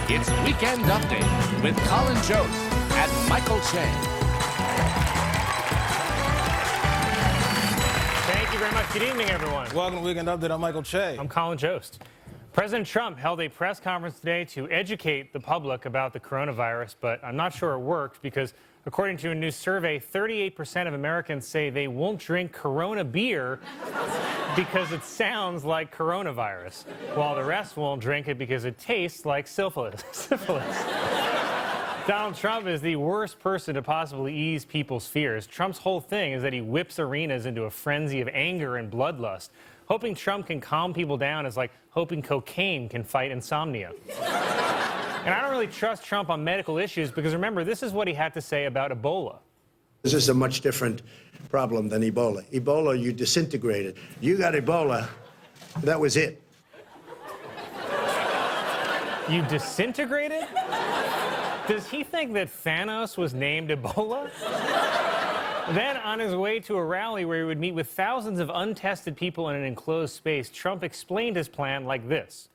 It's Weekend Update with Colin Jost and Michael Che. Thank you very much. Good evening, everyone. Welcome to Weekend Update. I'm Michael Che. I'm Colin Jost. President Trump held a press conference today to educate the public about the coronavirus, but I'm not sure it worked because, according to a new survey, 38% of Americans say they won't drink Corona beer because it sounds like coronavirus, while the rest won't drink it because it tastes like syphilis. Donald Trump is the worst person to possibly ease people's fears. Trump's whole thing is that he whips arenas into a frenzy of anger and bloodlust. Hoping Trump can calm people down is like hoping cocaine can fight insomnia. And I don't really trust Trump on medical issues because, remember, this is what he had to say about Ebola. This is a much different problem than Ebola. Ebola, you disintegrated. You got Ebola, that was it. You disintegrated? Does he think that Thanos was named Ebola? Then, on his way to a rally where he would meet with thousands of untested people in an enclosed space, Trump explained his plan like this.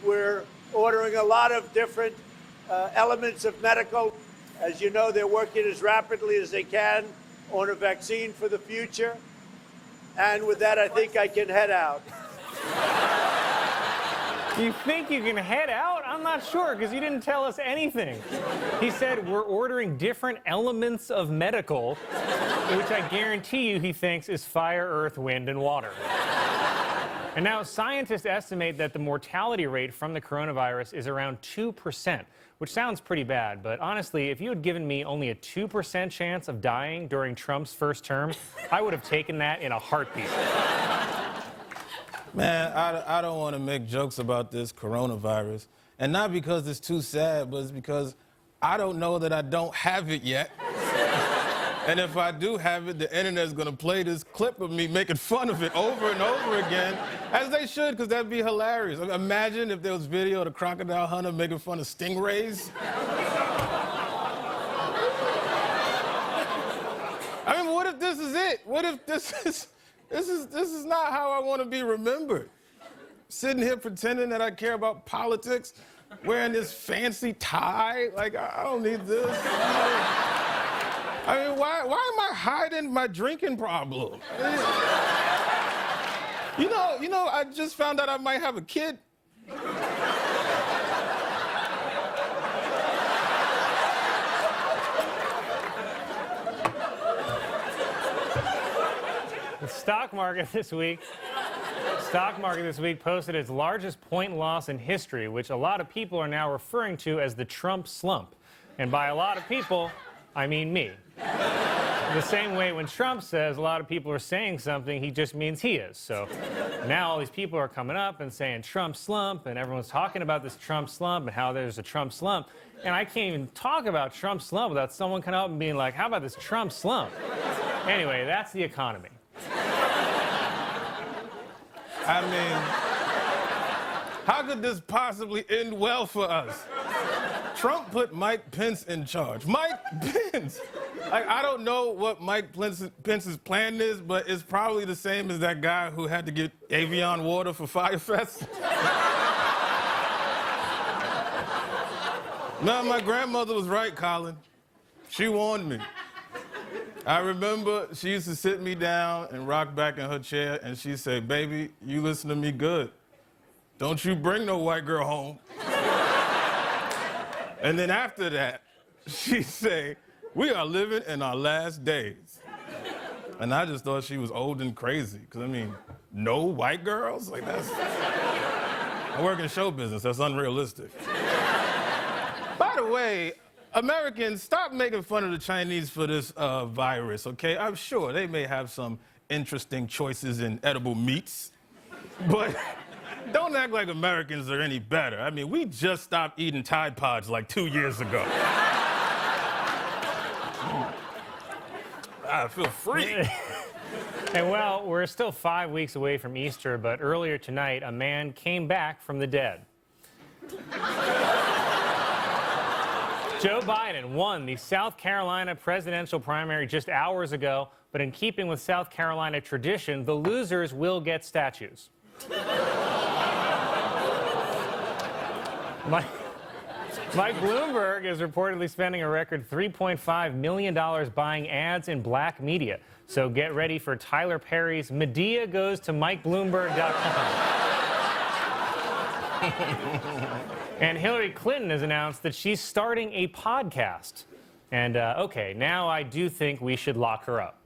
We're ordering a lot of different elements of medical. As you know, they're working as rapidly as they can on a vaccine for the future. And with that, I think I can head out. You think you can head out? I'm not sure, because you didn't tell us anything. He said we're ordering different elements of medical, which I guarantee you he thinks is fire, earth, wind, and water. And now scientists estimate that the mortality rate from the coronavirus is around 2%, which sounds pretty bad. But honestly, if you had given me only a 2% chance of dying during Trump's first term, I would have taken that in a heartbeat. Man, I don't want to make jokes about this coronavirus. And not because it's too sad, but it's because I don't know that I don't have it yet. And if I do have it, the internet's going to play this clip of me making fun of it over and over again, as they should, because that'd be hilarious. Imagine if there was video of the crocodile hunter making fun of stingrays. I mean, what if this is it? What if this is not how I want to be remembered? Sitting here pretending that I care about politics, wearing this fancy tie. Like, I don't need this. I mean, why am I hiding my drinking problem? You know, I just found out I might have a kid. The stock market this week posted its largest point loss in history, which a lot of people are now referring to as the Trump slump. And by a lot of people, I mean me. The same way when Trump says a lot of people are saying something, he just means he is. So now all these people are coming up and saying Trump slump, and everyone's talking about this Trump slump and how there's a Trump slump. And I can't even talk about Trump slump without someone coming up and being like, how about this Trump slump? Anyway, that's the economy. I mean, how could this possibly end well for us? Trump put Mike Pence in charge. Mike Pence! Like, I don't know what Mike Pence's plan is, but it's probably the same as that guy who had to get Evian water for Fyre Fest. No, my grandmother was right, Colin. She warned me. I remember she used to sit me down and rock back in her chair, and she'd say, baby, you listen to me good. Don't you bring no white girl home. And then after that, she'd say, we are living in our last days. And I just thought she was old and crazy, because, I mean, no white girls? Like, that's... I work in show business. That's unrealistic. By the way, Americans, stop making fun of the Chinese for this virus, okay? I'm sure they may have some interesting choices in edible meats, but don't act like Americans are any better. I mean, we just stopped eating Tide Pods like 2 years ago. I feel free. And well, we're still 5 weeks away from Easter, but earlier tonight, a man came back from the dead. Joe Biden won the South Carolina presidential primary just hours ago, but in keeping with South Carolina tradition, the losers will get statues. Mike Bloomberg is reportedly spending a record $3.5 million buying ads in black media. So get ready for Tyler Perry's Medea goes to MikeBloomberg.com. And Hillary Clinton has announced that she's starting a podcast. And, okay, now I do think we should lock her up.